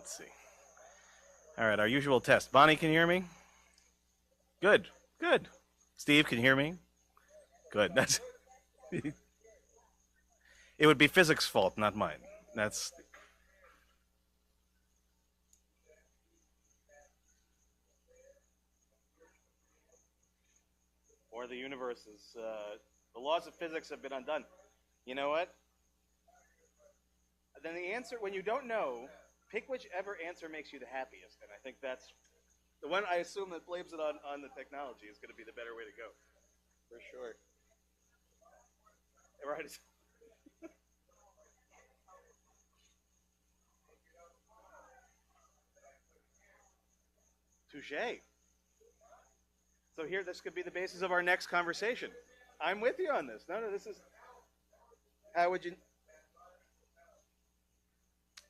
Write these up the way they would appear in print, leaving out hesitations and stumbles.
Let's see. All right, our usual test. Bonnie, can you hear me? Good, good. Steve, can you hear me? Good. That's. It would be physics' fault, not mine. That's. Or the universe is. The laws of physics have been undone. You know what? Then the answer, when you don't know, pick whichever answer makes you the happiest. And I think that's the one I assume that blames it on the technology is going to be the better way to go. For sure. Right. Touche. So here, this could be the basis of our next conversation. I'm with you on this. No, this is. How would you?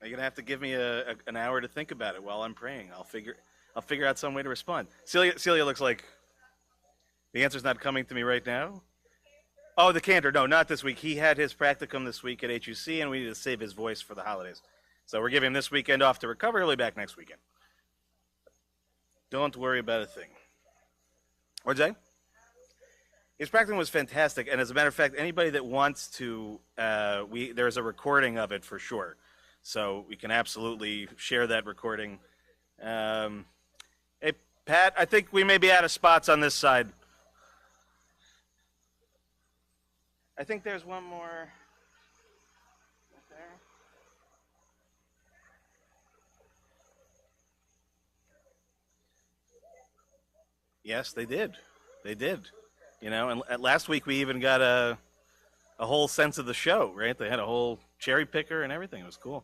You're gonna have to give me an hour to think about it while I'm praying. I'll figure out some way to respond. Celia looks like the answer's not coming to me right now. Oh, the cantor. No, not this week. He had his practicum this week at HUC, and we need to save his voice for the holidays. So we're giving him this weekend off to recover. He'll be back next weekend. Don't worry about a thing. What'd you say? His practicum was fantastic, and as a matter of fact, anybody that wants to, there's a recording of it for sure. So we can absolutely share that recording. Hey, Pat, I think we may be out of spots on this side. I think there's one more right there. Yes, they did. They did. You know, and last week we even got a whole sense of the show, right? They had a whole cherry picker and everything. It was cool.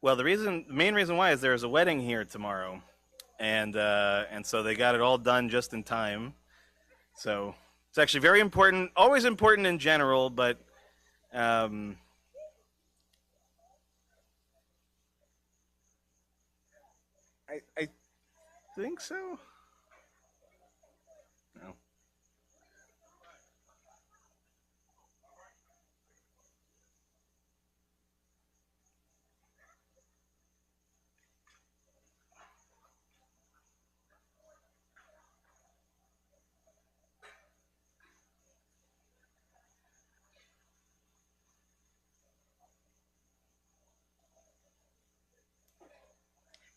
Well, the main reason why is there's a wedding here tomorrow, and so they got it all done just in time. So it's actually very important, always important in general, but I think so. No.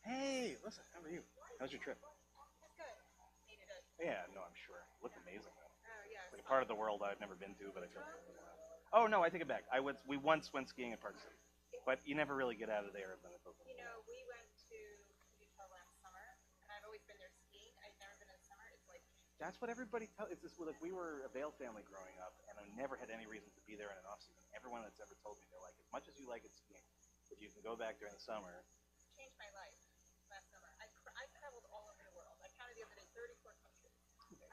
Hey, listen, how are you? How's your trip? It's good. Needed it. Yeah, no, I'm sure. Looked amazing though. Oh yeah. Like a part of the world I've never been to, but I feel. Oh no, I take it back. We once went skiing at Park City, but you never really get out of there. You know, we went to Utah last summer, and I've always been there skiing. I've never been in summer. It's like That's what everybody tells. It's this. Like we were a Vail family growing up, and I never had any reason to be there in an off season. Everyone that's ever told me they're like, as much as you like it skiing, but you can go back during the summer. changed my life last summer. I traveled all over the world. I counted the other day 34 countries.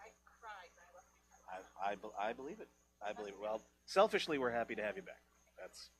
I cried when I left Utah. I believe it. I believe it. Well, selfishly, we're happy to have you back. That's.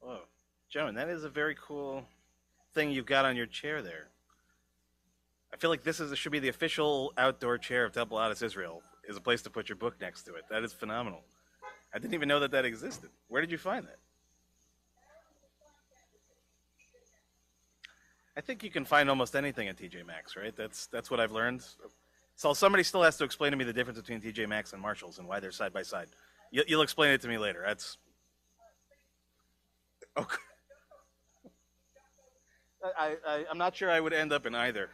Whoa, Joan, that is a very cool thing you've got on your chair there. I feel like should be the official outdoor chair of Temple Adas Israel. Is a place to put your book next to it. That is phenomenal. I didn't even know that existed. Where did you find that? I think you can find almost anything at TJ Maxx, right? That's what I've learned. So somebody still has to explain to me the difference between TJ Maxx and Marshalls and why they're side by side. You'll explain it to me later. That's okay. I'm not sure I would end up in either.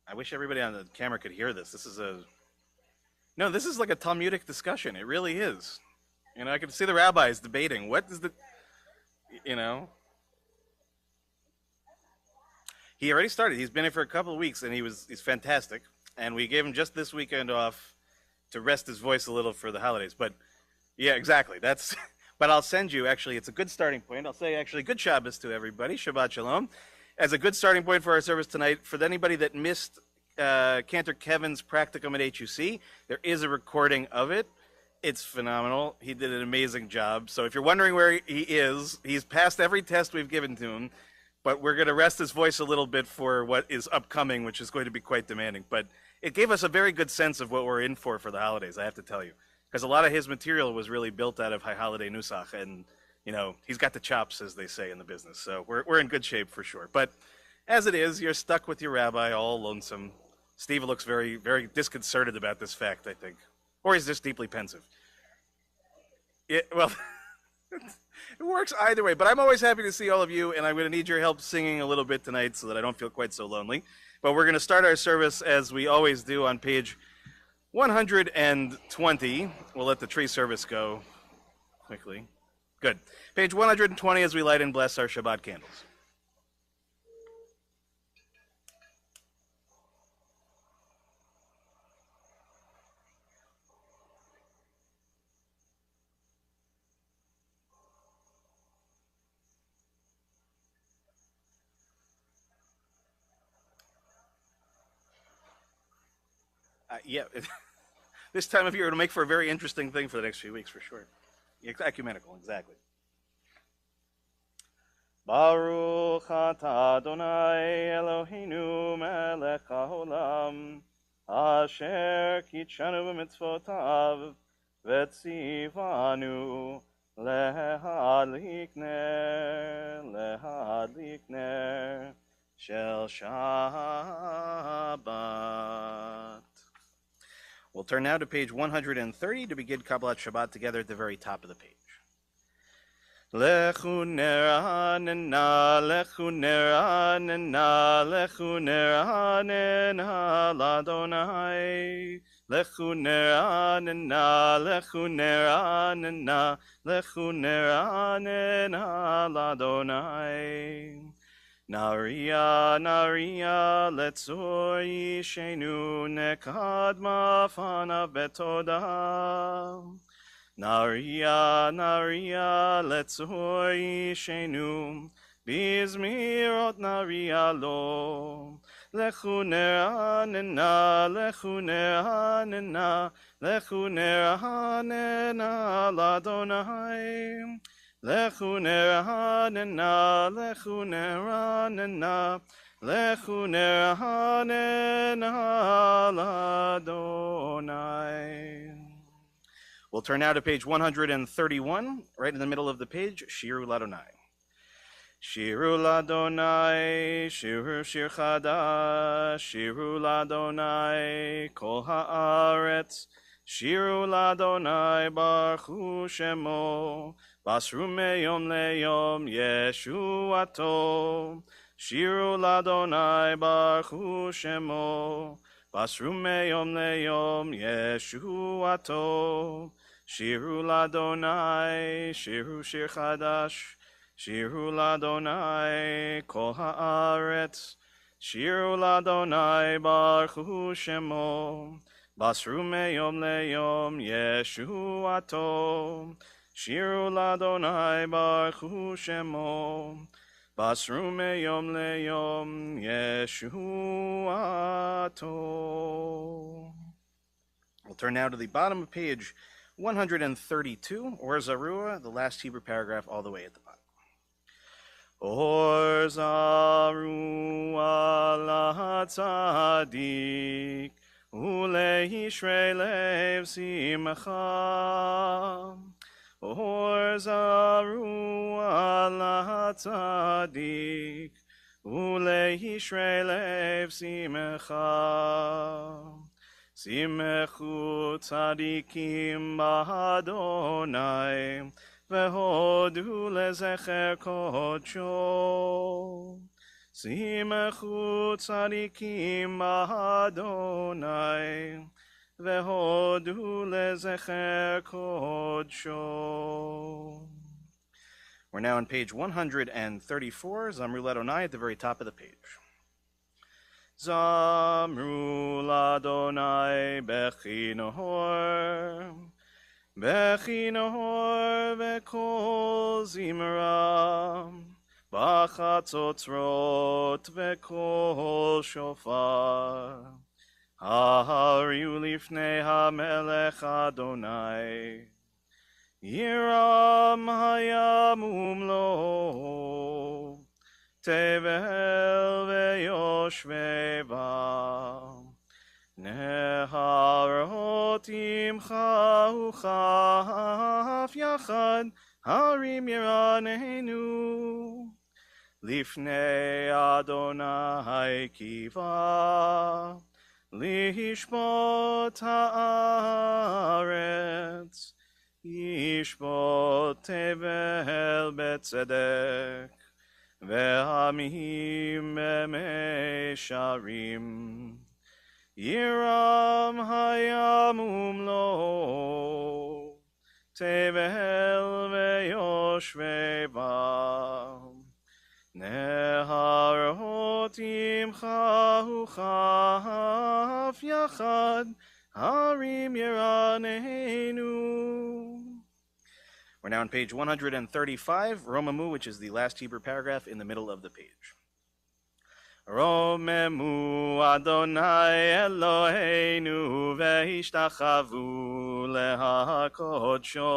I wish everybody on the camera could hear this. No, this is like a Talmudic discussion. It really is. You know, I can see the rabbis debating. What is the, you know? He already started. He's been here for a couple of weeks, and he's fantastic. And we gave him just this weekend off to rest his voice a little for the holidays. But yeah, exactly. That's. But I'll send you. Actually, it's a good starting point. I'll say actually good Shabbos to everybody. Shabbat shalom. As a good starting point for our service tonight, for anybody that missed Cantor Kevin's practicum at HUC, there is a recording of it. It's phenomenal. He did an amazing job. So if you're wondering where he is, he's passed every test we've given to him. But we're going to rest his voice a little bit for what is upcoming, which is going to be quite demanding. But it gave us a very good sense of what we're in for the holidays, I have to tell you. Because a lot of his material was really built out of high holiday nusach, and you know he's got the chops, as they say in the business. So we're in good shape for sure. But as it is, you're stuck with your rabbi, all lonesome. Steve looks very, very disconcerted about this fact, I think, or he's just deeply pensive. Well, it works either way. But I'm always happy to see all of you, and I'm going to need your help singing a little bit tonight so that I don't feel quite so lonely. But we're going to start our service as we always do on page 120. We'll let the tree service go quickly. Good. Page 120 as we light and bless our Shabbat candles. Yeah. This time of year, it'll make for a very interesting thing for the next few weeks, for sure. Ecumenical, exactly. Baruch atah Adonai Eloheinu melech haolam, asher kitshanu b'mitzvotav, v'tzivanu lehadlik ner shel Shabbat. We'll turn now to page 130 to begin Kabbalat Shabbat together at the very top of the page. Lechu neranena, lechu neranena, lechu neranena l'Adonai. Lechu neranena, lechu neranena, lechu neranena l'Adonai. Naria, Naria, letzor yishenu nekad mafana betoda. Naria, Naria, letzor yishenu bizmirot Naria lo. Lechu neranena, lechu neranena, lechu neranena l'Adonai. Lechu neranena, lechu neranena, lechu neranena l'Adonai. We'll turn now to page 131, right in the middle of the page, Shiru l'Adonai. Shiru l'Adonai, shiru shir chadash, shiru l'Adonai, kol haaretz, shiru l'Adonai, baruchu shemo. Basru meyom leyom Yeshuato. Shiru l'Adonai baruchu shemo. Basru meyom leyom Yeshuato. Shiru l'Adonai, shiru shir chadash. Shiru l'Adonai kol haaretz. Shiru l'Adonai baruchu shemo. Basru meyom leyom Yeshuato. Shiru l'Adonai baruchu shemo. Basru meyom leyom Yeshuato. We'll turn now to the bottom of page 132, or Zarua, the last Hebrew paragraph all the way at the bottom. Or Zarua l'tzadik, ulehishrei lev simcha. Or Zarua l'tzadik, ulehishrei lev simcha. Simechu tzadikim b'Adonai, v'hodu lezecher kodsho. שימחו צדיקים באדוני, והודו לזכר קודשו. We're now on page 134, Zamru Ladonai, at the very top of the page. Zamru Ladonai Bechi Nohor, Bechi Nohor Vekol Zimra, Bachatzotzrot Vekol Shofar, Hariu Lifnei HaMelech Adonai, Yiram Hayam Umlo, Tevel veyoshveva, Neharot imcha uchaf yachad, Harim yiranenu, Lifnei Adonai kiva, Lishbot haaretz, Yishbot tevel betzedek, Ve'amim be'mesharim, Yiram hayam umlo, Tevel ve'yoshveva, Neharot imcha uchaf yachad, Harim yiranenu. We're now on page 135, Romemu, which is the last Hebrew paragraph in the middle of the page. Romemu Adonai Eloheinu ve'ishtachavu lehakodsho.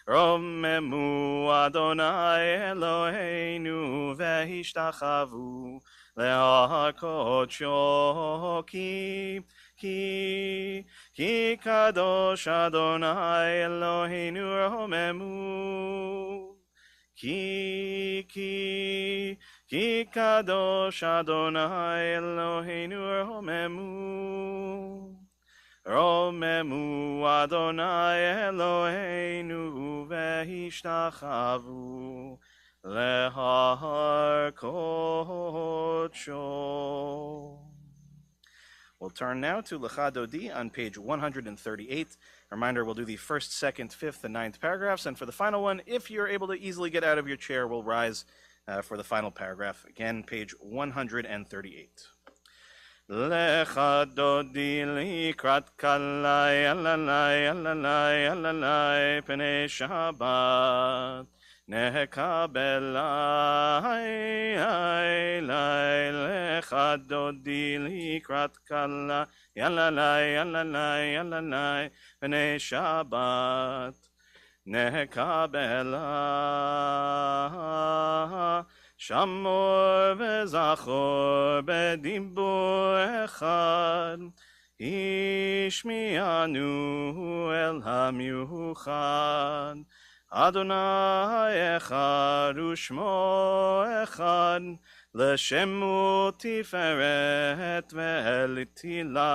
Romemu Adonai Eloheinu ve'ishtachavu lehakodsho. Ki kadosh Adonai Eloheinu romemu. Ki kadosh Adonai Eloheinu romemu. Romemu Adonai Eloheinu ve'ishtachavu lehar kodsho. We'll turn now to Lecha Dodi on page 138. Reminder, we'll do the first, second, fifth, and ninth paragraphs. And for the final one, if you're able to easily get out of your chair, we'll rise for the final paragraph. Again, page 138. Lecha Dodi likrat kalai alalai alalai alalai pnei Shabbat. Nekabelai lecha dodi likrat kala yalalai yalalai yalalai pnei Shabbat. Nekabela shamor vezachor bedibur echad. Ishmianu el hamiuchad. Adonai echad u'shmo echad, l'shemu tiferet ve'elitila,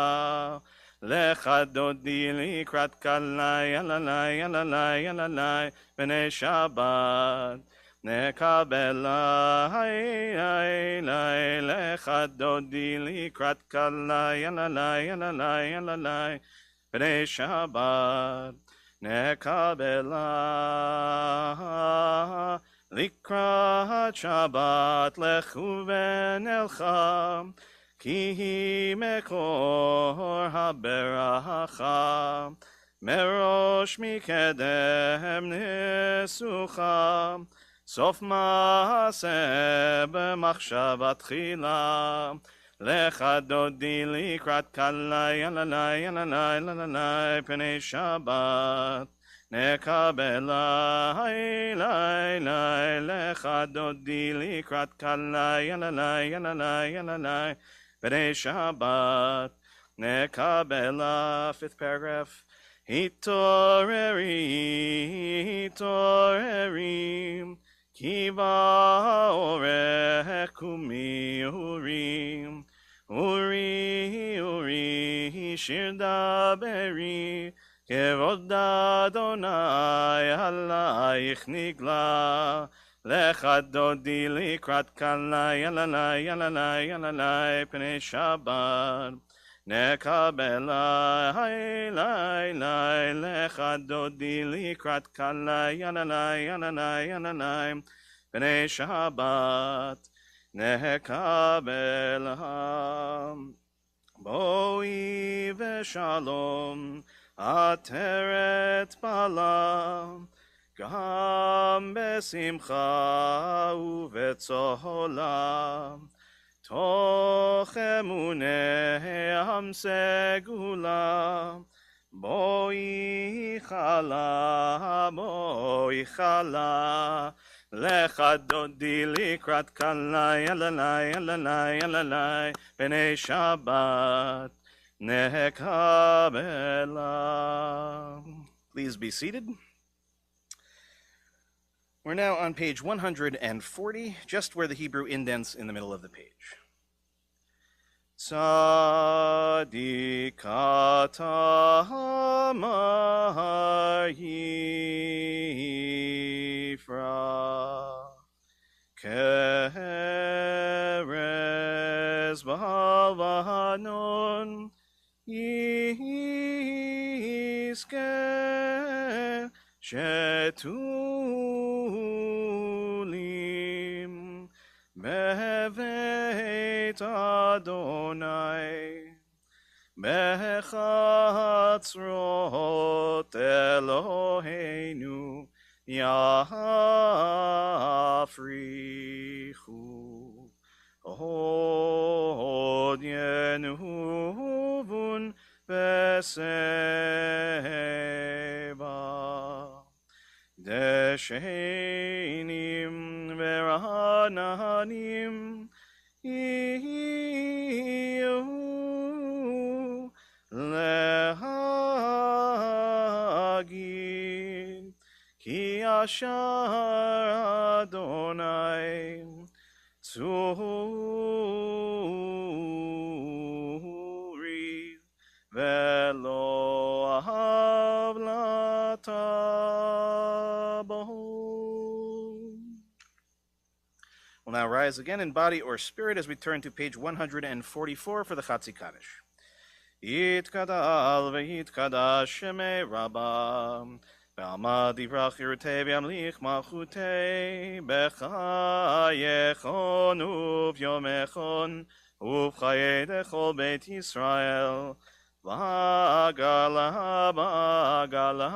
lecha dodi likrat kalai yalalai yalalai yalalai b'nei Shabbat. Nekabelai lecha dodi likrat kalai yalalai yalalai yalalai b'nei Shabbat. Nekabela likrat Shabbat lechu v'nelcha, ki hi mekor haberacha, merosh mikedem nesucha, sof maaseh b'machshavat tchila. Lecha dodi likrat kalai yalalai yalalai yalalai pnei Shabbat. Nekabelai lecha dodi likrat kalai yalalai yalalai yalalai pnei Shabbat. Nekabela, fifth paragraph. Hitoreri kiva orech kumi urim. Uri, shir daberi, kevod Adonai alayich nigla, Lecha dodi likrat kalai yalalai yalalai yalalai pnei Shabbat. Nekabelai lai lai lecha dodi likrat kalai yalalai yalalai yalalai pnei Shabbat. Nekabelai. Boi veshalom, ateret bala, gam besimcha uvetzola, toch emuneam segula, boi chala, lecha dodi likrat kalai, alalai, alalai, alalai, b'nei Shabbat, nekabela. Please be seated. We're now on page 140, just where the Hebrew indents in the middle of the page. Tzadikata hamar yifra keres b'havanon yizke shetulim beveit Adonai bechatzrot Eloheinu yafrichu od yenuvun beseba deshenim verananim iyu lehagid ki ashar Adonai tzuri velo havlatabo. We'll now rise again in body or spirit as we turn to page 144 for the Chatzi Kaddish. Yitkadal v'yitkadash shemei Rabba B'alma divrach yirtei v'yamlich malchutei b'chayechon uv'yomechon uv'chayei dechol beit Yisrael v'hagala b'agala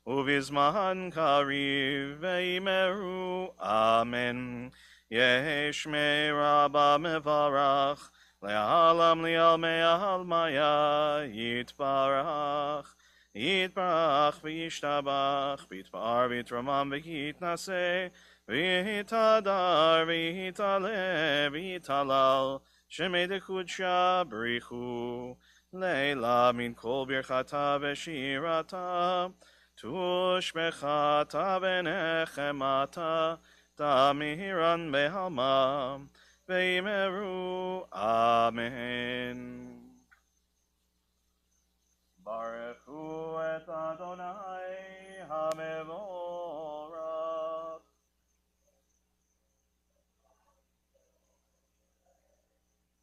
uv'izman kariv v'imeru amen. Yeshmei Rabba mevarach le'alam li'almei almaya yitbarach yitbarach v'yishtabach v'yitbar v'yitramam v'yitnaseh v'yitadar v'yitale v'yitalal shemei dekudsha b'richu leila min kol birchata v'shirata tushbechata v'nechemata Tamiran behalma veimeru amen. Baruchu et Adonai hamevorach.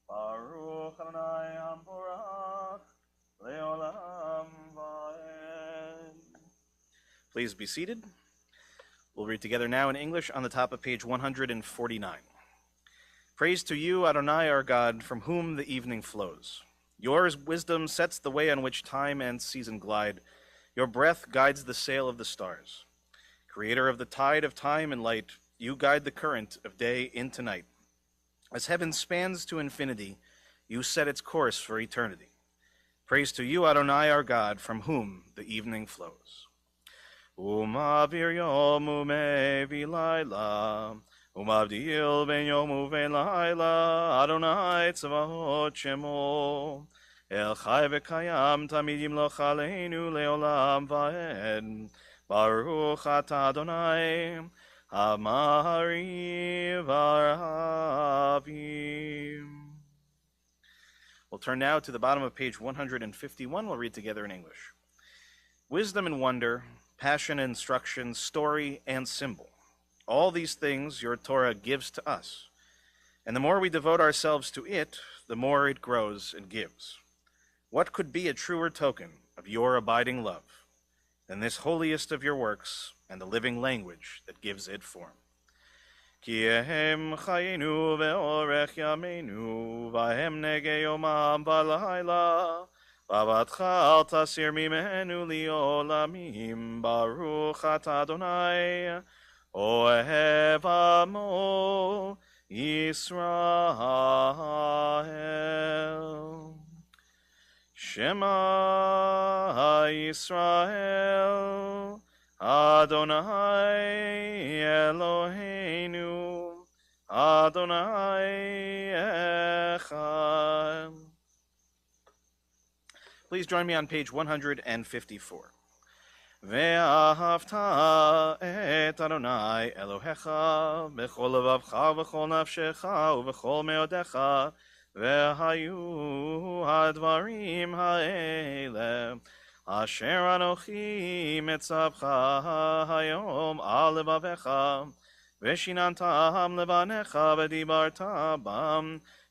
Baruch Adonai hamvorach leolam vaed. Please be seated. We'll read together now in English on the top of page 149. Praise to you, Adonai, our God, from whom the evening flows. Your wisdom sets the way on which time and season glide. Your breath guides the sail of the stars. Creator of the tide of time and light, you guide the current of day into night. As heaven spans to infinity, you set its course for eternity. Praise to you, Adonai, our God, from whom the evening flows. Umavir yom umevi laila, umavdil ben yom uve laila, Adonai tzavahot shemo, el chai v'kayam tamid yimloch aleinu leolam vaed, Baruch atah Adonai, hamari v'aravim. We'll turn now to the bottom of page 151. We'll read together in English. Wisdom and wonder, passion and instruction, story and symbol. All these things your Torah gives to us, and the more we devote ourselves to it, the more it grows and gives. What could be a truer token of your abiding love than this holiest of your works and the living language that gives it form? Ki ehem chayenu ve'orech yameinu v'hem nege yomam v'layla v'avatcha al tasir mimenu li'olamim baruch ata Adonai ohev amo Yisrael. Shema Yisrael, Adonai Eloheinu, Adonai Echad. Please join me on page 154. Ve'ahavta et Adonai Elohecha b'chol levavcha v'chol nafshecha u'v'chol meodecha ve'hayu hadvarim ha'ele asher anochi metzavcha hayom al levavecha ve'shinantam levanecha v'dibarta bam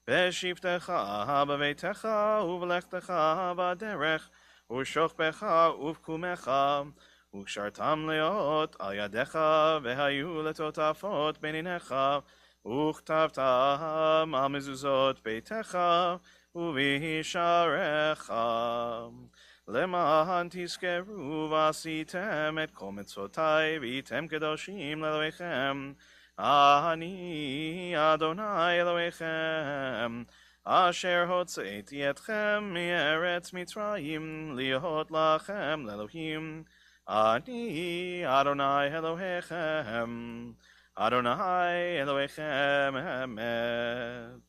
ve'shivtecha b'veitecha u'v'lechtecha b'derech U'shochbecha uvkumecha, u'kshartam leot al yadecha, vehayu letotafot beninecha, u'chtavtam al mezuzot beitecha, u'visharecha. Leman tiskeru v'asitem et kol mitzotai, v'item kedoshim leloechem, ani Adonai Elohechem. Asher hotzeiti etchem mieretz Mitzrayim liot lachem lelohim ani Adonai Elohechem Adonai Elohechem emet.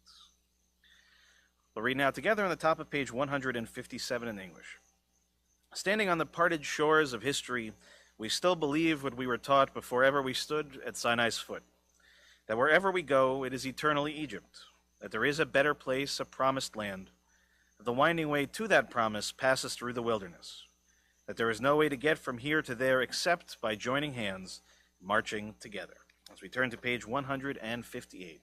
We'll read now together on the top of page 157 in English. Standing on the parted shores of history, we still believe what we were taught before ever we stood at Sinai's foot, that wherever we go, it is eternally Egypt, that there is a better place, a promised land, that the winding way to that promise passes through the wilderness, that there is no way to get from here to there except by joining hands, marching together. As we turn to page 158.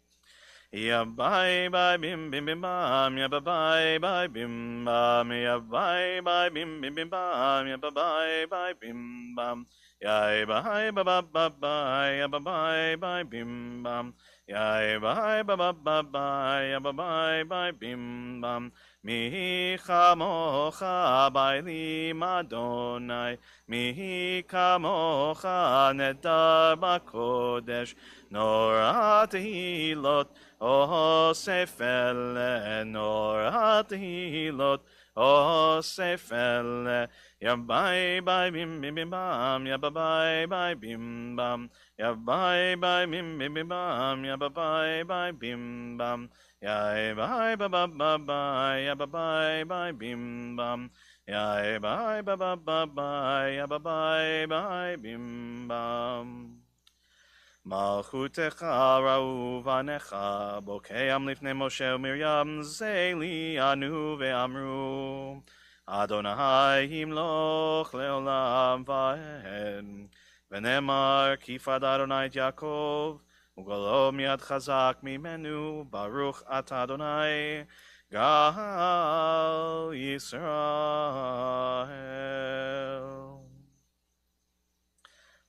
Ya bye bye bim bim bim bam, ya bye bye bim bam, ya bye bye bim bim bim bam, ya bye bye bim bam, ya bye bye bye bye, ya bye bim bam. Yai bye bye bye bye ya bye bye bim bam mi chamocha ba'li Adonai mi kamocha nedar b'kodesh norat hilot osefele norat hilot osefele ya bye bye bim bim bim bam ya bye bye bim bam ya bye bye bim bim bim bam ya bye bye bim bam ya bye bye bye bye ya bye bye bim bam ya bye bye bye bye ya bye bye bim bam. Malchutecha ra'u vanecha bokeam lifnei Moshe u'Miriam zeli anu ve'amru Adonai himloch leolam va'ed V'nemar kifad Adonai et Yaakov ugolo miyad chazak mimenu baruch ata Adonai gal Yisrael.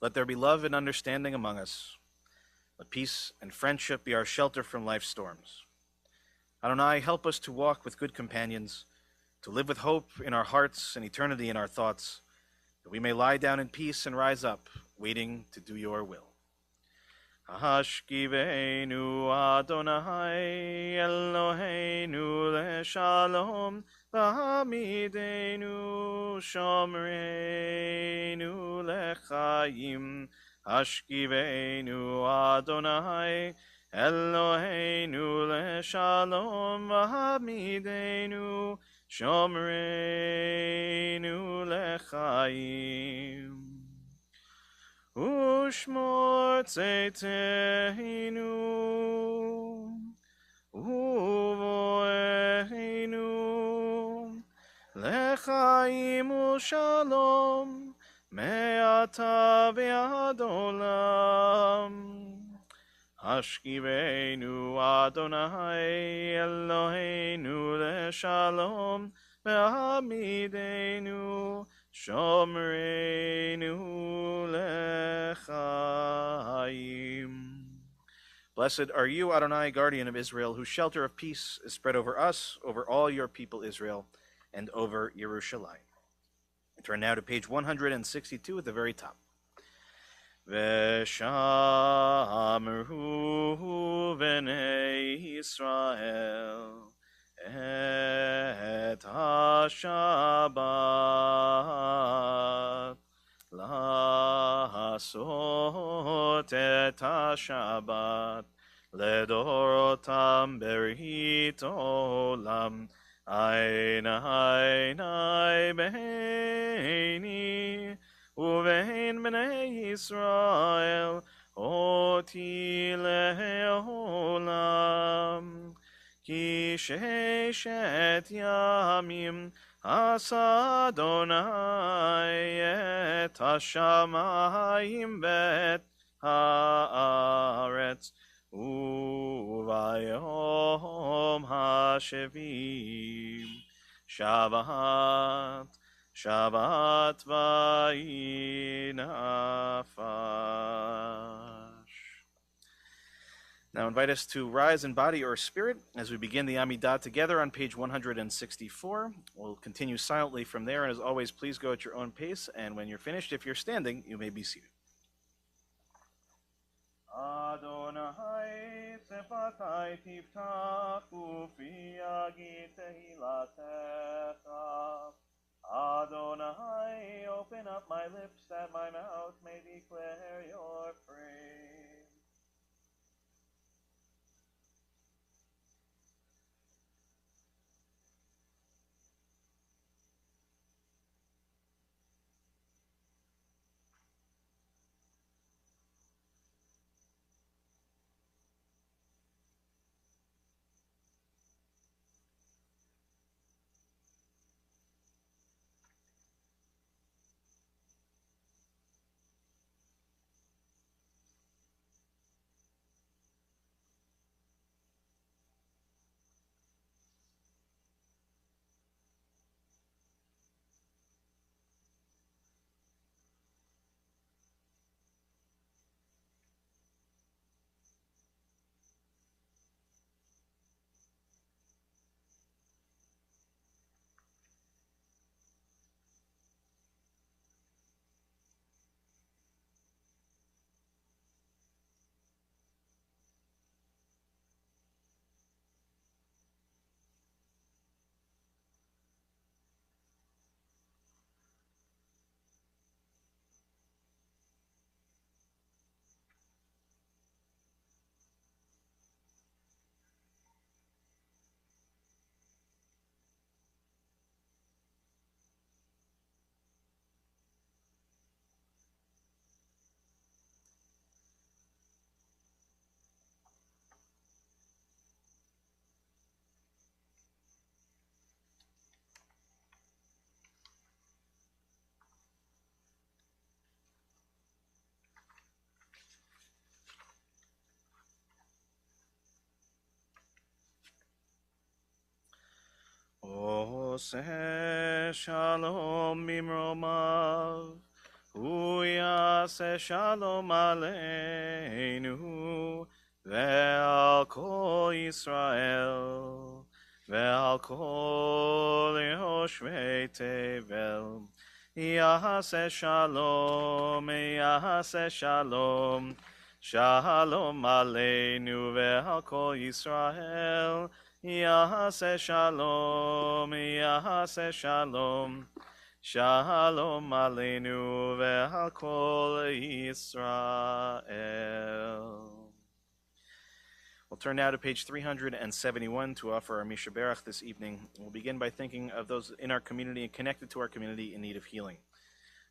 Let there be love and understanding among us. Let peace and friendship be our shelter from life's storms. Adonai, help us to walk with good companions, to live with hope in our hearts and eternity in our thoughts, that we may lie down in peace and rise up, waiting to do your will. Hashkiveinu Adonai Eloheinu leshalom v'hamidenu shomreinu lechayim. Hashkiveinu Adonai Eloheinu leshalom v'hamidenu shomreinu lechayim. Ushmor tzeiteinu uvoeinu lechaim u'shalom מעתה ועד עולם. השכיבנו אדוני אלוהינו לשלום, והעמידנו שומרנו לחיים. Blessed are you, Adonai, guardian of Israel, whose shelter of peace is spread over us, over all your people Israel, and over Yerushalayim. Turn now to page 162 at the very top. V'shamru b'nei Yisrael et ha-Shabbat לעשות את השבת לדורותם ברית עולם. עין עיני ביני ובין בני ישראל אותי לעולם. כי ששת ימים עשה אדוני את השמיים ואת הארץ, וביום השביעי שבת, שבת וינפש. Now invite us to rise in body or spirit as we begin the Amidah together on page 164. We'll continue silently from there, and as always, please go at your own pace, and when you're finished, if you're standing, you may be seated. Adonai sefatai tiftach ufi yagid tehilatecha. Adonai, open up my lips that my mouth may declare your praise. Oseh shalom mimromav, hu yaseh shalom aleinu, ve'al kol Yisrael, ve'al kol yoshvei tevel. Yaseh shalom, yaseh shalom, shalom aleinu, ve'al kol Yisrael. Yaseh shalom, yaseh shalom, shalom aleinu ve'al kol Yisrael. We'll turn now to page 371 to offer our Misha Berach this evening. We'll begin by thinking of those in our community and connected to our community in need of healing.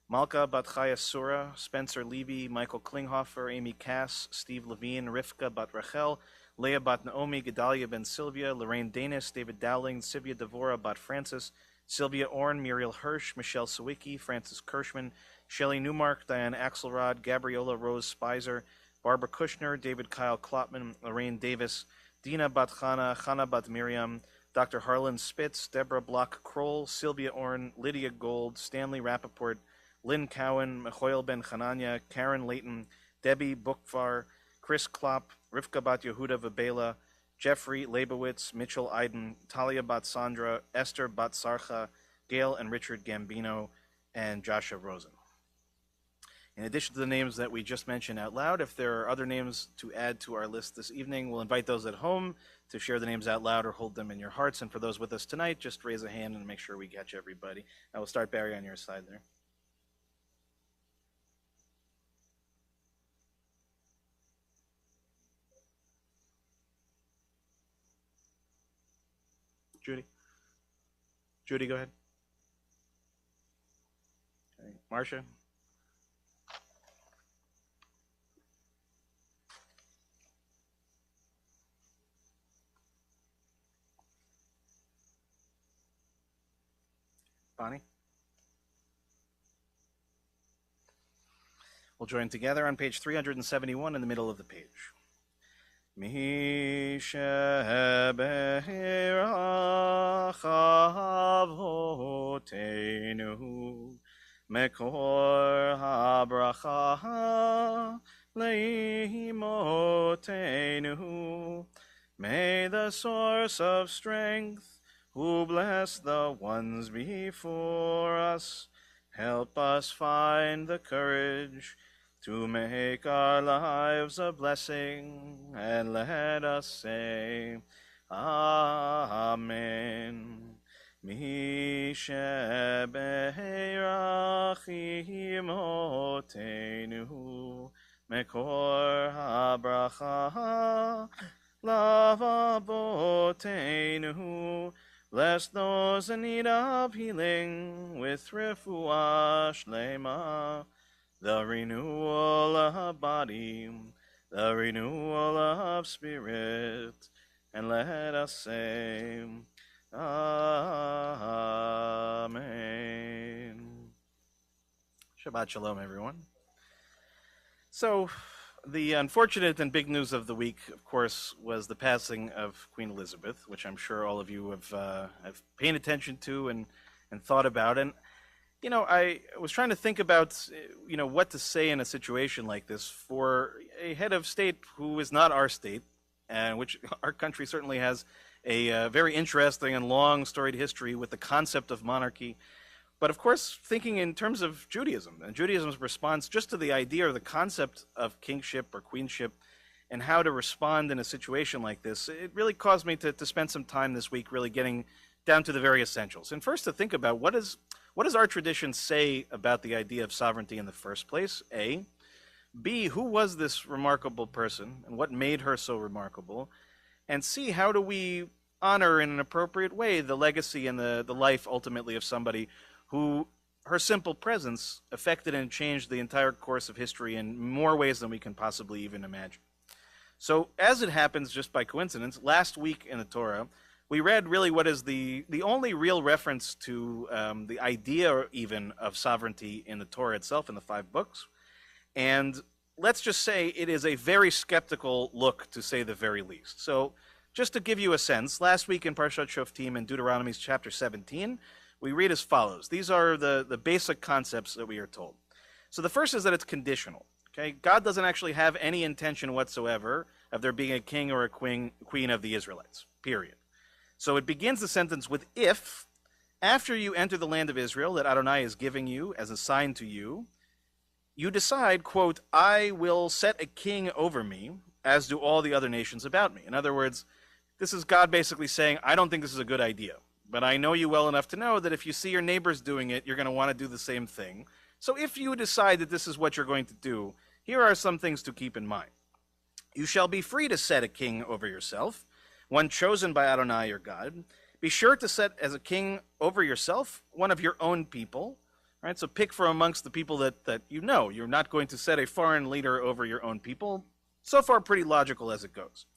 Malka Bat Chaya Sura, Spencer Levy, Michael Klinghoffer, Amy Cass, Steve Levine, Rivka Bat Rachel, Leah Bat Naomi, Gedalia Ben Sylvia, Lorraine Danis, David Dowling, Sivya Devora Bat Francis, Sylvia Orn, Muriel Hirsch, Michelle Sawicki, Francis Kirschman, Shelley Newmark, Diane Axelrod, Gabriola Rose Spicer, Barbara Kushner, David Kyle Klopman, Lorraine Davis, Dina Batchana, Chana Bat Miriam, Dr. Harlan Spitz, Deborah Block-Kroll, Sylvia Orn, Lydia Gold, Stanley Rappaport, Lynn Cowan, Mechoil Ben Chananya, Karen Layton, Debbie Bukvar, Chris Klopp, Rivka Bat Yehuda Vabela, Jeffrey Leibowitz, Mitchell Iden, Talia Bat Sandra, Esther Bat Sarcha, Gail and Richard Gambino, and Joshua Rosen. In addition to the names that we just mentioned out loud, if there are other names to add to our list this evening, we'll invite those at home to share the names out loud or hold them in your hearts. And for those with us tonight, just raise a hand and make sure we catch everybody. I will start, Barry, on your side there. Judy, go ahead. Okay. Marcia? Bonnie? We'll join together on page 371 in the middle of the page. Mi sheberach avotenu mekor habracha leimotenu. May the source of strength, who bless the ones before us, help us find the courage to make our lives a blessing, and let us say, Amen. Mi sheberach imotenu mekor habracha lavavotenu. Bless those in need of healing with refuah shlema, the renewal of body, the renewal of spirit, and let us say, Amen. Shabbat Shalom, everyone. So, the unfortunate and big news of the week, of course, was the passing of Queen Elizabeth, which I'm sure all of you have paid attention to and thought about. And you know, I was trying to think about, what to say in a situation like this for a head of state who is not our state, and which our country certainly has a very interesting and long storied history with the concept of monarchy. But of course, thinking in terms of Judaism and Judaism's response just to the idea or the concept of kingship or queenship and how to respond in a situation like this, it really caused me to spend some time this week really getting down to the very essentials. And first to think about what does our tradition say about the idea of sovereignty in the first place, A. B, who was this remarkable person and what made her so remarkable? And C, how do we honor in an appropriate way the legacy and the life ultimately of somebody who her simple presence affected and changed the entire course of history in more ways than we can possibly even imagine. So as it happens, just by coincidence, last week in the Torah, we read really what is the only real reference to the idea even of sovereignty in the Torah itself, in the 5 books. And let's just say it is a very skeptical look, to say the very least. So just to give you a sense, last week in Parshat Shoftim in Deuteronomy chapter 17, we read as follows. These are the basic concepts that we are told. So the first is that it's conditional. Okay? God doesn't actually have any intention whatsoever of there being a king or a queen of the Israelites, period. So it begins the sentence with if, after you enter the land of Israel that Adonai is giving you as a sign to you, you decide, quote, I will set a king over me, as do all the other nations about me. In other words, this is God basically saying, I don't think this is a good idea, but I know you well enough to know that if you see your neighbors doing it, you're going to want to do the same thing. So if you decide that this is what you're going to do, here are some things to keep in mind. You shall be free to set a king over yourself, one chosen by Adonai your God. Be sure to set as a king over yourself one of your own people. Right? So pick from amongst the people that you know. You're not going to set a foreign leader over your own people. So far, pretty logical as it goes.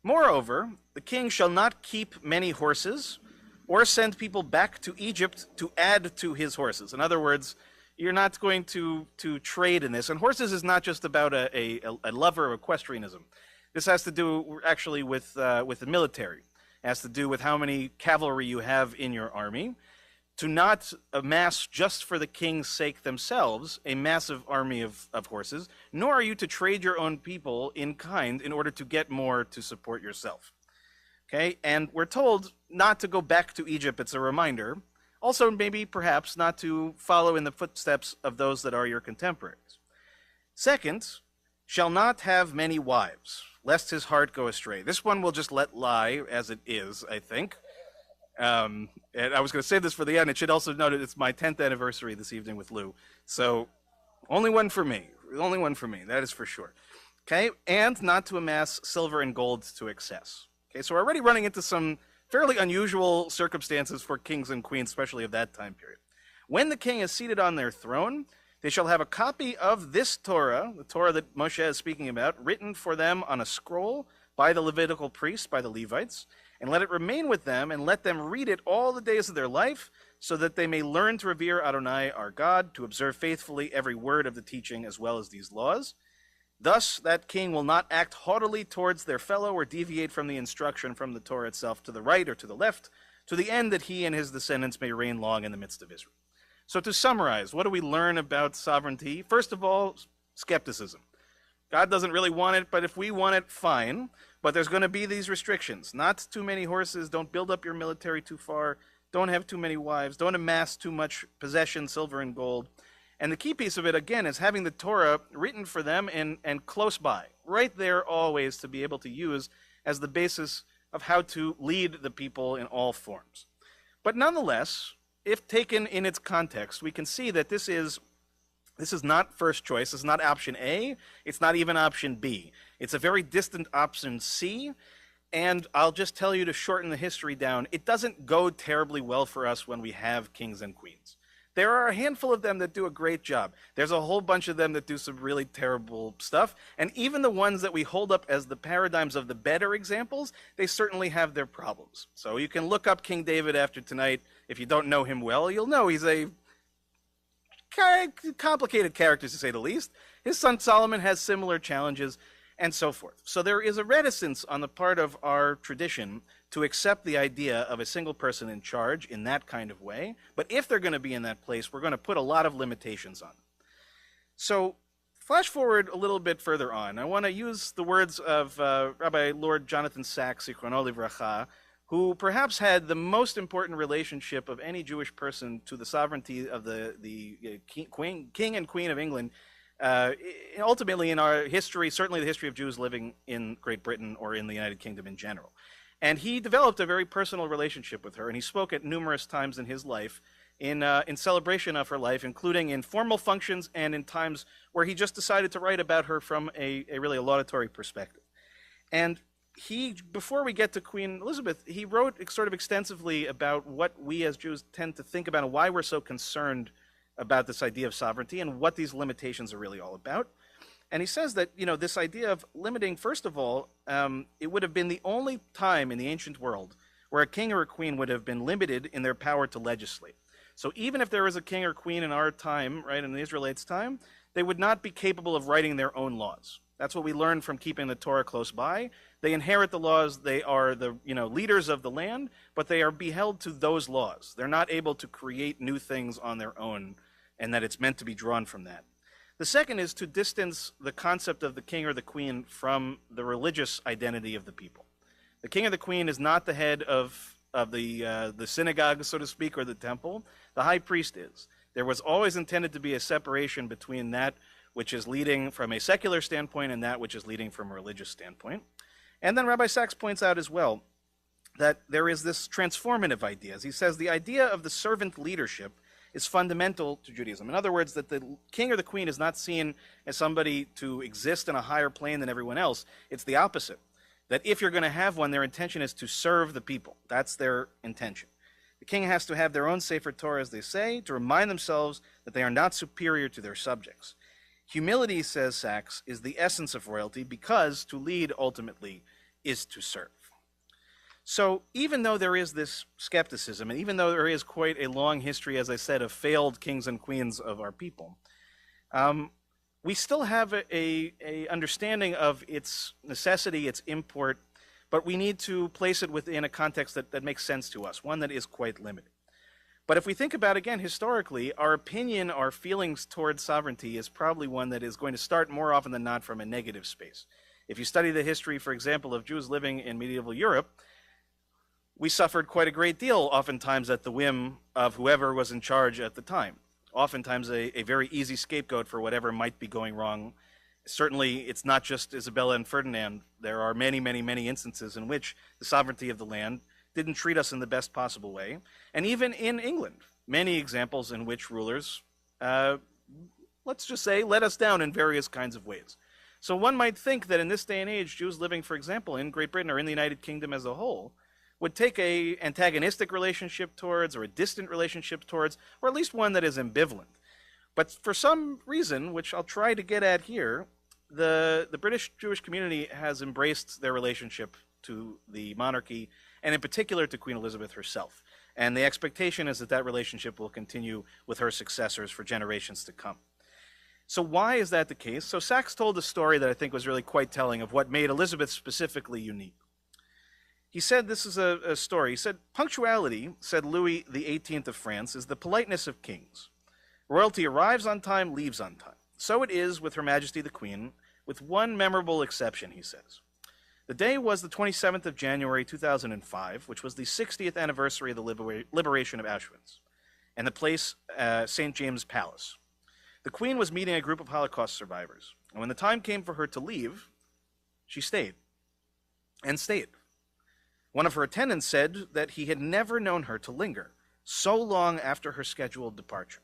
Moreover, the king shall not keep many horses, or send people back to Egypt to add to his horses. In other words, you're not going to trade in this. And horses is not just about a lover of equestrianism. This has to do actually with the military. It has to do with how many cavalry you have in your army. To not amass just for the king's sake themselves a massive army of horses, nor are you to trade your own people in kind in order to get more to support yourself. Okay, and we're told not to go back to Egypt, it's a reminder. Also, maybe, perhaps, not to follow in the footsteps of those that are your contemporaries. Second, shall not have many wives, lest his heart go astray. This one we'll just let lie as it is, I think. And I was going to save this for the end. It should also note it's my 10th anniversary this evening with Lou. So, only one for me. Only one for me, that is for sure. Okay, and not to amass silver and gold to excess. Okay, so we're already running into some fairly unusual circumstances for kings and queens, especially of that time period. When the king is seated on their throne, they shall have a copy of this Torah, the Torah that Moshe is speaking about, written for them on a scroll by the Levitical priests, by the Levites, and let it remain with them, and let them read it all the days of their life, so that they may learn to revere Adonai our God, to observe faithfully every word of the teaching as well as these laws. Thus, that king will not act haughtily towards their fellow or deviate from the instruction from the Torah itself to the right or to the left, to the end that he and his descendants may reign long in the midst of Israel. So to summarize, what do we learn about sovereignty? First of all, skepticism. God doesn't really want it, but if we want it, fine. But there's going to be these restrictions. Not too many horses, don't build up your military too far, don't have too many wives, don't amass too much possession, silver and gold. And the key piece of it, again, is having the Torah written for them and close by, right there always to be able to use as the basis of how to lead the people in all forms. But nonetheless, if taken in its context, we can see that this is not first choice. It's not option A. It's not even option B. It's a very distant option C. And I'll just tell you to shorten the history down, it doesn't go terribly well for us when we have kings and queens. There are a handful of them that do a great job. There's a whole bunch of them that do some really terrible stuff. And even the ones that we hold up as the paradigms of the better examples, they certainly have their problems. So you can look up King David after tonight. If you don't know him well, you'll know he's a complicated character, to say the least. His son Solomon has similar challenges, and so forth. So there is a reticence on the part of our tradition to accept the idea of a single person in charge in that kind of way. But if they're going to be in that place, we're going to put a lot of limitations on them. So flash forward a little bit further on. I want to use the words of Rabbi Lord Jonathan Sacks, Zichrono Livracha, who perhaps had the most important relationship of any Jewish person to the sovereignty of the king and queen of England, ultimately in our history, certainly the history of Jews living in Great Britain or in the United Kingdom in general. And he developed a very personal relationship with her, and he spoke at numerous times in his life in celebration of her life, including in formal functions and in times where he just decided to write about her from a really laudatory perspective. And he, before we get to Queen Elizabeth, he wrote sort of extensively about what we as Jews tend to think about and why we're so concerned about this idea of sovereignty and what these limitations are really all about. And he says that, this idea of limiting, first of all, it would have been the only time in the ancient world where a king or a queen would have been limited in their power to legislate. So even if there was a king or queen in our time, right, in the Israelites' time, they would not be capable of writing their own laws. That's what we learn from keeping the Torah close by. They inherit the laws. They are the leaders of the land, but they are beheld to those laws. They're not able to create new things on their own, and that it's meant to be drawn from that. The second is to distance the concept of the king or the queen from the religious identity of the people. The king or the queen is not the head of the synagogue, so to speak, or the temple. The high priest is. There was always intended to be a separation between that which is leading from a secular standpoint and that which is leading from a religious standpoint. And then Rabbi Sacks points out as well that there is this transformative idea. As he says, the idea of the servant leadership is fundamental to Judaism. In other words, that the king or the queen is not seen as somebody to exist in a higher plane than everyone else. It's the opposite. That if you're going to have one, their intention is to serve the people. That's their intention. The king has to have their own Sefer Torah, as they say, to remind themselves that they are not superior to their subjects. Humility, says Sacks, is the essence of royalty because to lead ultimately is to serve. So even though there is this skepticism, and even though there is quite a long history, as I said, of failed kings and queens of our people, we still have a understanding of its necessity, its import, but we need to place it within a context that makes sense to us, one that is quite limited. But if we think about, again, historically, our opinion, our feelings towards sovereignty is probably one that is going to start more often than not from a negative space. If you study the history, for example, of Jews living in medieval Europe, we suffered quite a great deal, oftentimes at the whim of whoever was in charge at the time. Oftentimes a very easy scapegoat for whatever might be going wrong. Certainly, it's not just Isabella and Ferdinand. There are many, many, many instances in which the sovereignty of the land didn't treat us in the best possible way. And even in England, many examples in which rulers, let's just say, let us down in various kinds of ways. So one might think that in this day and age, Jews living, for example, in Great Britain or in the United Kingdom as a whole, would take a antagonistic relationship towards, or a distant relationship towards, or at least one that is ambivalent. But for some reason, which I'll try to get at here, the British Jewish community has embraced their relationship to the monarchy, and in particular to Queen Elizabeth herself. And the expectation is that that relationship will continue with her successors for generations to come. So why is that the case? So Sachs told a story that I think was really quite telling of what made Elizabeth specifically unique. He said, this is a story, he said, punctuality, said Louis XVIII of France, is the politeness of kings. Royalty arrives on time, leaves on time. So it is with Her Majesty the Queen, with one memorable exception, he says. The day was the 27th of January, 2005, which was the 60th anniversary of the liberation of Auschwitz, and the place, St. James Palace. The Queen was meeting a group of Holocaust survivors, and when the time came for her to leave, she stayed, and stayed. One of her attendants said that he had never known her to linger so long after her scheduled departure.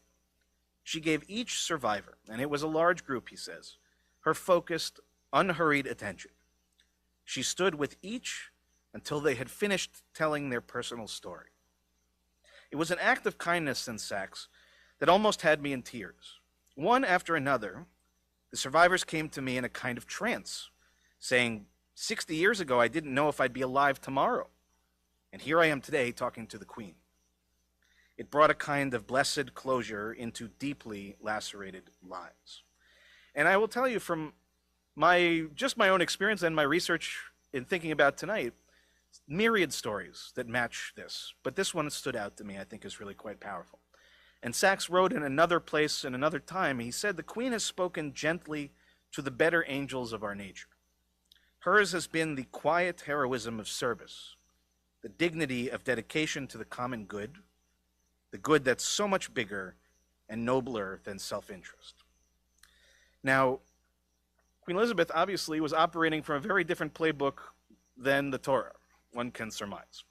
She gave each survivor, and it was a large group, he says, her focused, unhurried attention. She stood with each until they had finished telling their personal story. It was an act of kindness, says Sachs, that almost had me in tears. One after another, the survivors came to me in a kind of trance, saying, 60 years ago, I didn't know if I'd be alive tomorrow. And here I am today talking to the Queen. It brought a kind of blessed closure into deeply lacerated lives. And I will tell you from my own experience and my research in thinking about tonight, myriad stories that match this. But this one stood out to me, I think is really quite powerful. And Sachs wrote in another place, in another time, he said, the Queen has spoken gently to the better angels of our nature. Hers has been the quiet heroism of service, the dignity of dedication to the common good, the good that's so much bigger and nobler than self-interest. Now, Queen Elizabeth obviously was operating from a very different playbook than the Torah, one can surmise.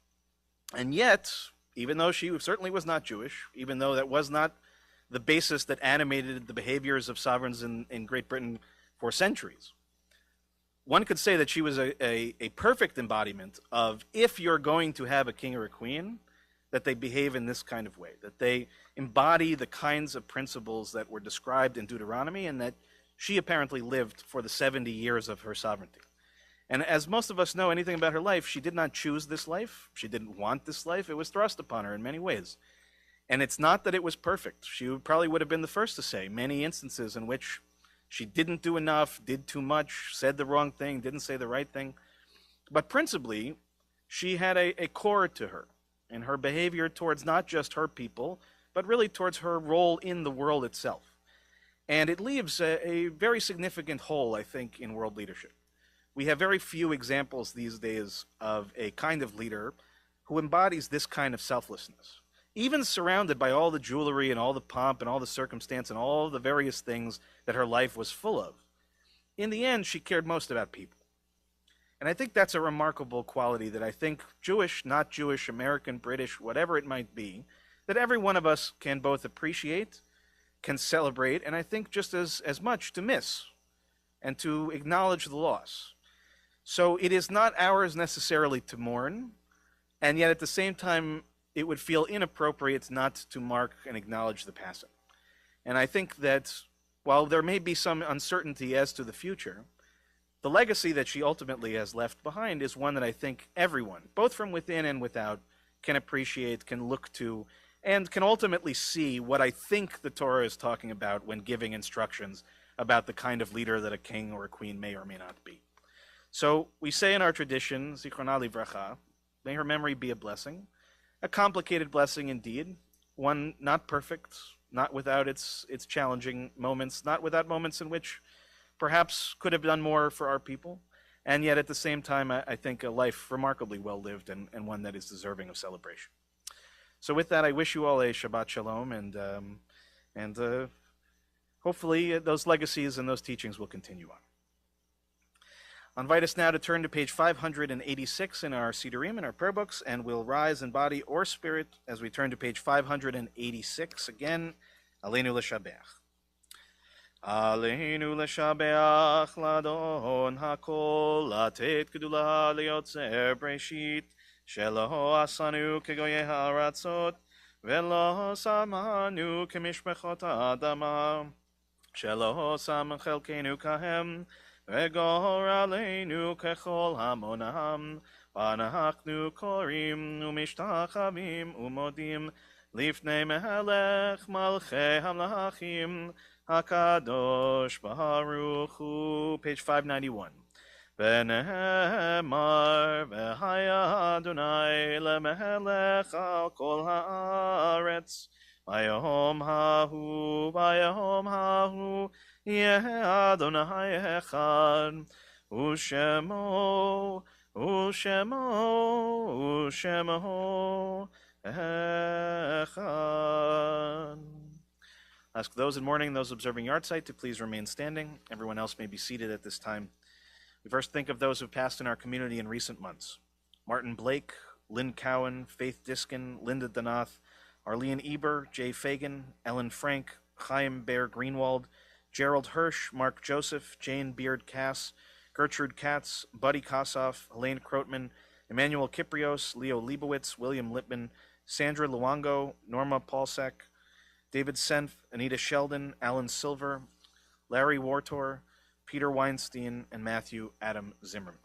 And yet, even though she certainly was not Jewish, even though that was not the basis that animated the behaviors of sovereigns in Great Britain for centuries, one could say that she was a perfect embodiment of, if you're going to have a king or a queen, that they behave in this kind of way, that they embody the kinds of principles that were described in Deuteronomy and that she apparently lived for the 70 years of her sovereignty. And as most of us know anything about her life, she did not choose this life. She didn't want this life. It was thrust upon her in many ways. And it's not that it was perfect. She probably would have been the first to say many instances in which she didn't do enough, did too much, said the wrong thing, didn't say the right thing. But principally, she had a core to her in her behavior towards not just her people, but really towards her role in the world itself. And it leaves a very significant hole, I think, in world leadership. We have very few examples these days of a kind of leader who embodies this kind of selflessness. Even surrounded by all the jewelry and all the pomp and all the circumstance and all the various things that her life was full of, in the end, she cared most about people. And I think that's a remarkable quality that I think Jewish, not Jewish, American, British, whatever it might be, that every one of us can both appreciate, can celebrate, and I think just as much to miss and to acknowledge the loss. So it is not ours necessarily to mourn, and yet at the same time, it would feel inappropriate not to mark and acknowledge the passing. And I think that while there may be some uncertainty as to the future, the legacy that she ultimately has left behind is one that I think everyone, both from within and without, can appreciate, can look to, and can ultimately see what I think the Torah is talking about when giving instructions about the kind of leader that a king or a queen may or may not be. So we say in our tradition, Zichrona Livracha, may her memory be a blessing, a complicated blessing indeed, one not perfect, not without its challenging moments, not without moments in which perhaps could have done more for our people, and yet at the same time, I think a life remarkably well lived and one that is deserving of celebration. So with that, I wish you all a Shabbat Shalom, and hopefully those legacies and those teachings will continue on. I invite us now to turn to page 586 in our Sidurim, in our prayer books, and we'll rise in body or spirit as we turn to page 586 again, Aleinu L'Shabeach. Aleinu L'Shabeach L'Adon HaKol, Latet Gedula L'Yotzer Breshit, Shelo Asanu Kegoye HaRatzot, Velo Samanu Kemishpechot Adama, Shelo Sam Chelkenu Kahem, Vegor Aleinu Kechol Hamonam, Vanachnu Korim Umishtachavim Umodim, Lifnei Melech Malchei Hamlachim, Hakadosh Baruch Hu, page 591. V'nehemar v'haya Adonai lemelech al kol haaretz, v'yom hahu yeh Adonai echad, u'shemo echad. Ask those in mourning, those observing yahrzeit, to please remain standing. Everyone else may be seated at this time. We first think of those who have passed in our community in recent months. Martin Blake, Lynn Cowan, Faith Diskin, Linda Donath, Arlene Eber, Jay Fagan, Ellen Frank, Chaim Bear Greenwald, Gerald Hirsch, Mark Joseph, Jane Beard Cass, Gertrude Katz, Buddy Kossoff, Helene Krotman, Emmanuel Kiprios, Leo Leibowitz, William Lippman, Sandra Luongo, Norma Paulsek, David Senf, Anita Sheldon, Alan Silver, Larry Wartor, Peter Weinstein, and Matthew Adam Zimmerman.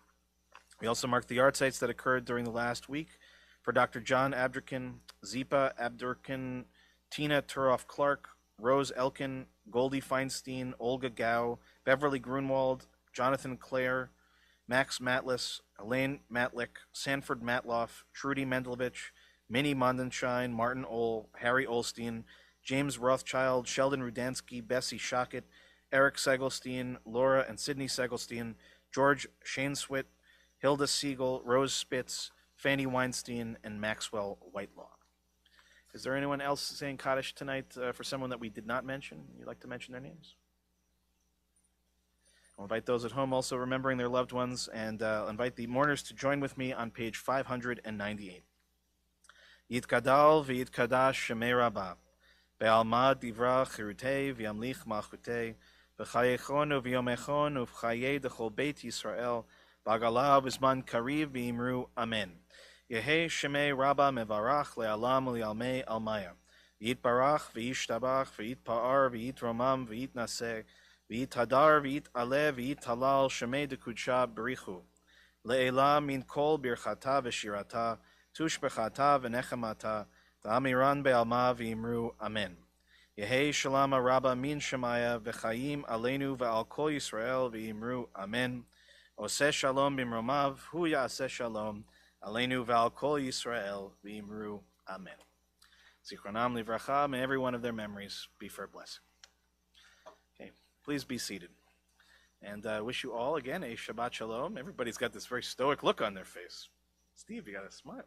We also mark the yahrzeits that occurred during the last week for Dr. John Abdurkin, Zipa Abdurkin, Tina Turoff Clark, Rose Elkin, Goldie Feinstein, Olga Gao, Beverly Grunwald, Jonathan Clare, Max Matlis, Elaine Matlick, Sanford Matloff, Trudy Mendelovich, Minnie Mondenshine, Martin Ohl, Harry Olstein, James Rothschild, Sheldon Rudansky, Bessie Shockett, Eric Segelstein, Laura and Sydney Segelstein, George Shaneswit, Hilda Siegel, Rose Spitz, Fanny Weinstein, and Maxwell Whitelaw. Is there anyone else saying Kaddish tonight for someone that we did not mention? You'd like to mention their names? I'll invite those at home also remembering their loved ones, and I'll invite the mourners to join with me on page 598. Yitkadal v'yitkadash shemei Rabbah, be'alma divra chirutei v'yamlich malchutei, v'chayechon uv'yomechon uv'chayei d'chol beit Yisrael, b'agala v'zman kariv v'imru amen. Yehei shemei Rabbah mevarach le'alam u'li'almei almaya, v'yitbarach v'yishtabach v'yitpa'ar v'yitromam v'yitnaseh, v'yithadar v'yit'aleh v'yithalal shemei d'kudsha b'richu, le'elah min kol birchata v'shirata, tushbechata v'nechamata, Ta'amiran be'alma v'imru amen. Yehei shalama rabba min shemaya v'chayim aleinu v'al kol Yisrael v'imru amen. Oseh shalom b'mromav hu ya'aseh shalom aleinu v'al kol Yisrael v'imru amen. Zichronam livracha, may every one of their memories be for a blessing. Okay, please be seated. And I wish you all again a Shabbat Shalom. Everybody's got this very stoic look on their face. Steve, you got a smile.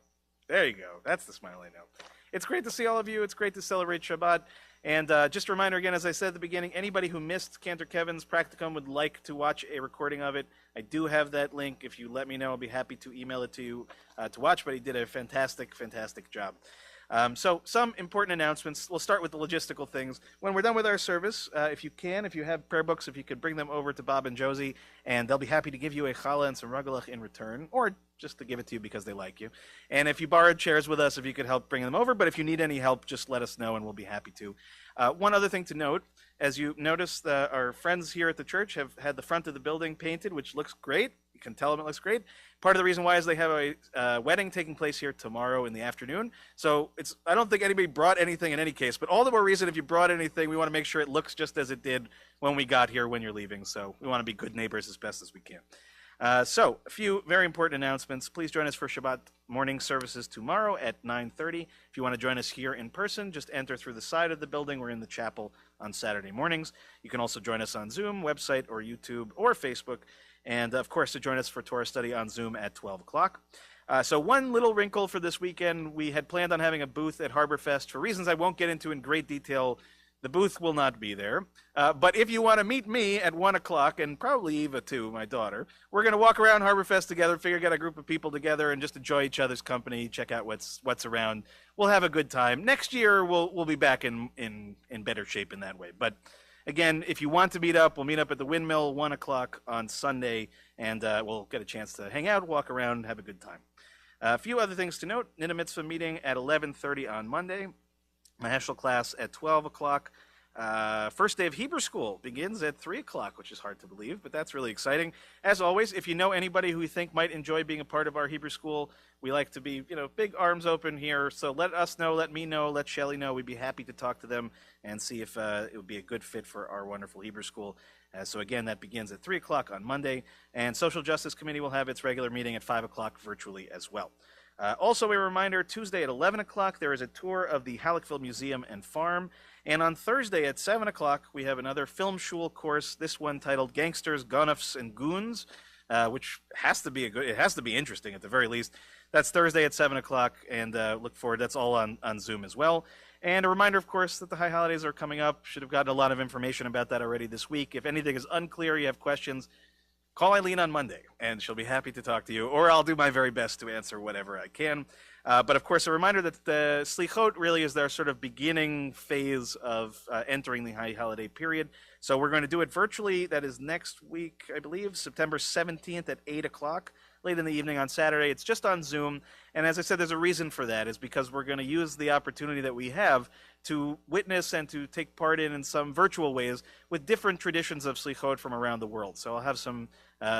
There you go. That's the smile I know. It's great to see all of you. It's great to celebrate Shabbat. And just a reminder again, as I said at the beginning, anybody who missed Cantor Kevin's practicum would like to watch a recording of it, I do have that link. If you let me know, I'll be happy to email it to you to watch, but he did a fantastic, fantastic job. So some important announcements. We'll start with the logistical things. When we're done with our service, if you have prayer books, if you could bring them over to Bob and Josie, and they'll be happy to give you a challah and some ragalach in return, or just to give it to you because they like you. And if you borrowed chairs with us, if you could help bring them over, but if you need any help, just let us know and we'll be happy to. One other thing to note, As you notice, our friends here at the church have had the front of the building painted, which looks great. You can tell them it looks great. Part of the reason why is they have a wedding taking place here tomorrow in the afternoon. So I don't think anybody brought anything in any case, but all the more reason if you brought anything, we want to make sure it looks just as it did when we got here when you're leaving. So we want to be good neighbors as best as we can. So a few very important announcements. Please join us for Shabbat morning services tomorrow at 9:30. If you want to join us here in person, just enter through the side of the building. We're in the chapel on Saturday mornings. You can also join us on Zoom, website, or YouTube, or Facebook. And, of course, to join us for Torah study on Zoom at 12 o'clock. So one little wrinkle for this weekend, we had planned on having a booth at Harborfest. For reasons I won't get into in great detail, the booth will not be there. But if you want to meet me at 1 o'clock, and probably Eva too, my daughter, we're going to walk around Harborfest together, get a group of people together, and just enjoy each other's company, check out what's around. We'll have a good time. Next year, we'll be back in better shape in that way. But again, if you want to meet up, we'll meet up at the Windmill, 1 o'clock on Sunday, and we'll get a chance to hang out, walk around, have a good time. A few other things to note. Nida Mitzvah meeting at 11:30 on Monday. Maheshel class at 12 o'clock. First day of Hebrew school begins at 3 o'clock, which is hard to believe, but that's really exciting. As always, if you know anybody who you think might enjoy being a part of our Hebrew school, we like to be, big arms open here. So let us know, let me know, let Shelly know. We'd be happy to talk to them and see if it would be a good fit for our wonderful Hebrew school. So again, that begins at 3 o'clock on Monday. And Social Justice Committee will have its regular meeting at 5 o'clock virtually as well. Also a reminder, Tuesday at 11 o'clock, there is a tour of the Halleckville Museum and Farm. And on Thursday at 7 o'clock, we have another film shul course, this one titled Gangsters, Gonuffs, and Goons, which has to be it has to be interesting at the very least. That's Thursday at 7 o'clock, and look forward. That's all on Zoom as well. And a reminder, of course, that the high holidays are coming up. Should have gotten a lot of information about that already this week. If anything is unclear, you have questions, call Eileen on Monday, and she'll be happy to talk to you, or I'll do my very best to answer whatever I can. But of course, a reminder that the Slichot really is their sort of beginning phase of entering the high holiday period. So we're going to do it virtually. That is next week, I believe, September 17th at 8 o'clock, late in the evening on Saturday. It's just on Zoom. And as I said, there's a reason for that, is because we're going to use the opportunity that we have to witness and to take part in some virtual ways with different traditions of Slichot from around the world. So I'll have some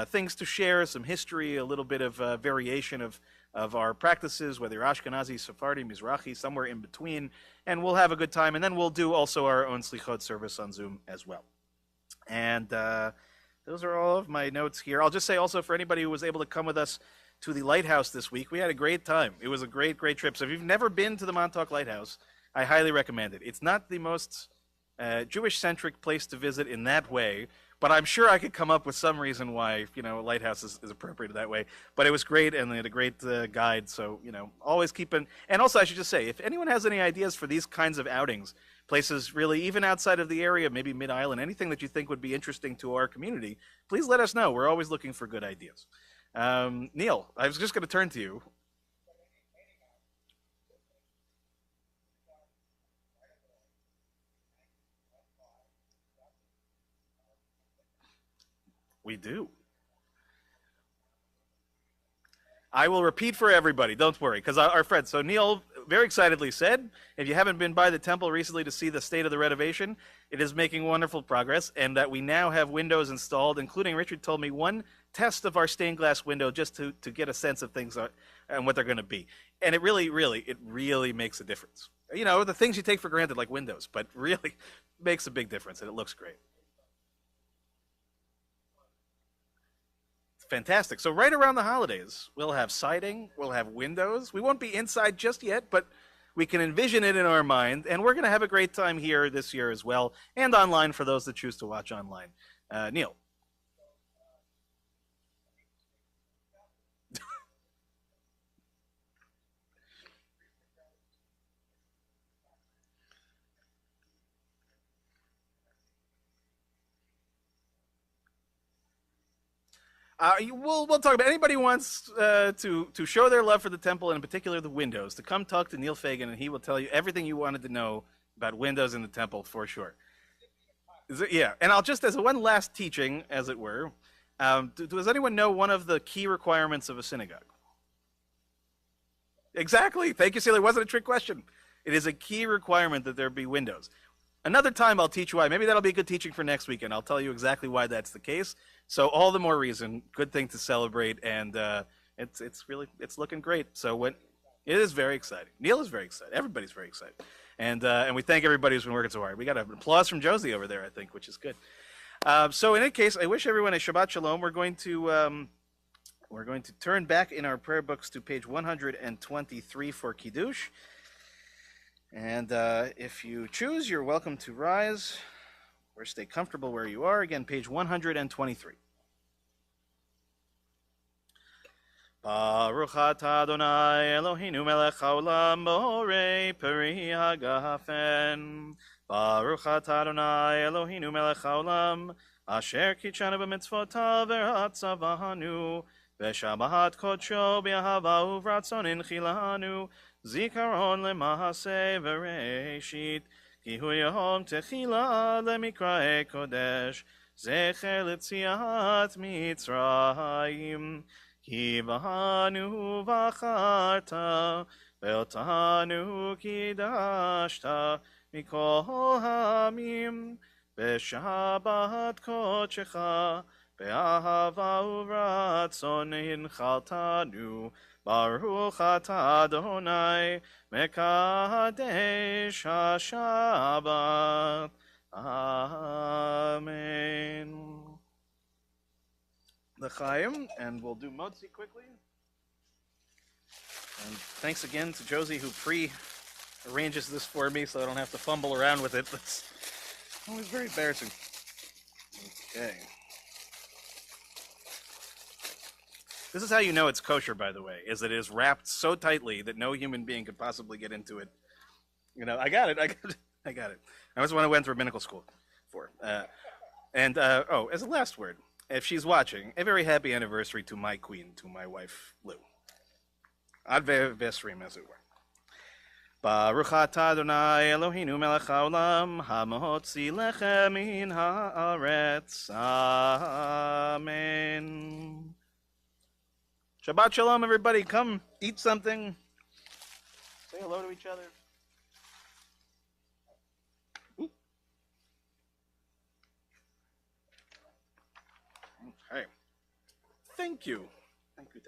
things to share, some history, a little bit of variation of our practices, whether you're Ashkenazi, Sephardi, Mizrahi, somewhere in between, and we'll have a good time. And then we'll do also our own Slichot service on Zoom as well. And those are all of my notes here. I'll just say also, for anybody who was able to come with us to the Lighthouse this week, we had a great time. It was a great, great trip. So if you've never been to the Montauk Lighthouse, I highly recommend it. It's not the most Jewish-centric place to visit in that way, but I'm sure I could come up with some reason why, a lighthouse is appropriate that way. But it was great, and they had a great guide. So, always keep an... And also, I should just say, if anyone has any ideas for these kinds of outings, places really even outside of the area, maybe Mid-Island, anything that you think would be interesting to our community, please let us know. We're always looking for good ideas. Neil, I was just going to turn to you. We do. I will repeat for everybody, don't worry, because our friend, so Neil very excitedly said, if you haven't been by the temple recently to see the state of the renovation, it is making wonderful progress, and that we now have windows installed, including, Richard told me, one test of our stained glass window just to get a sense of things and what they're going to be. And it really makes a difference. The things you take for granted, like windows, but really makes a big difference, and it looks great. Fantastic. So right around the holidays, we'll have siding, we'll have windows. We won't be inside just yet, but we can envision it in our mind, and we're going to have a great time here this year as well, and online for those that choose to watch online. Neil. We'll talk about anybody who wants to show their love for the temple, and in particular the windows, to come talk to Neil Fagan, and he will tell you everything you wanted to know about windows in the temple for sure. Yeah, and I'll just, as one last teaching, as it were, does anyone know one of the key requirements of a synagogue? Exactly. Thank you, Celia. It wasn't a trick question. It is a key requirement that there be windows. Another time I'll teach you why. Maybe that'll be good teaching for next weekend. I'll tell you exactly why that's the case. So all the more reason, good thing to celebrate, and it's really looking great. So when it is very exciting. Neil is very excited. Everybody's very excited, and we thank everybody who's been working so hard. We got an applause from Josie over there, I think, which is good. So in any case, I wish everyone a Shabbat Shalom. We're going to turn back in our prayer books to page 123 for Kiddush. And if you choose, you're welcome to rise or stay comfortable where you are. Again, page 123. Baruch atah Adonai Eloheinu melech haolam borei peri hagafen. Baruch atah Adonai Eloheinu melech haolam asher kitshanu b'mitzvotav v'ratzavanu v'shabbat kodsho b'ahava uvratzon inchilanu zikaron lemahaseh v'reishit ki hu yom techila lemikrae kodesh zecher l'tziat mitzrayim ki v'hanu v'acharta ve'otanu kidashta mikol hamim b'shabbat kodshecha be'ahava uvratzon hinchaltanu Baruch atah Adonai mekadesh haShabbat. Amen. The Chaim, and we'll do Motzi quickly. And thanks again to Josie who pre-arranges this for me so I don't have to fumble around with it. That's always very embarrassing. Okay. This is how you know it's kosher, by the way, is that it is wrapped so tightly that no human being could possibly get into it. You know, I got it. That was what I went to rabbinical school for. As a last word, if she's watching, a very happy anniversary to my queen, to my wife, Lou. Ad v'esrim, as it were. Baruch atah Adonai Eloheinu melech haolam hamotzi lechem min haaretz. Amen. Shabbat Shalom, everybody. Come eat something. Say hello to each other. Okay. Thank you. Thank you.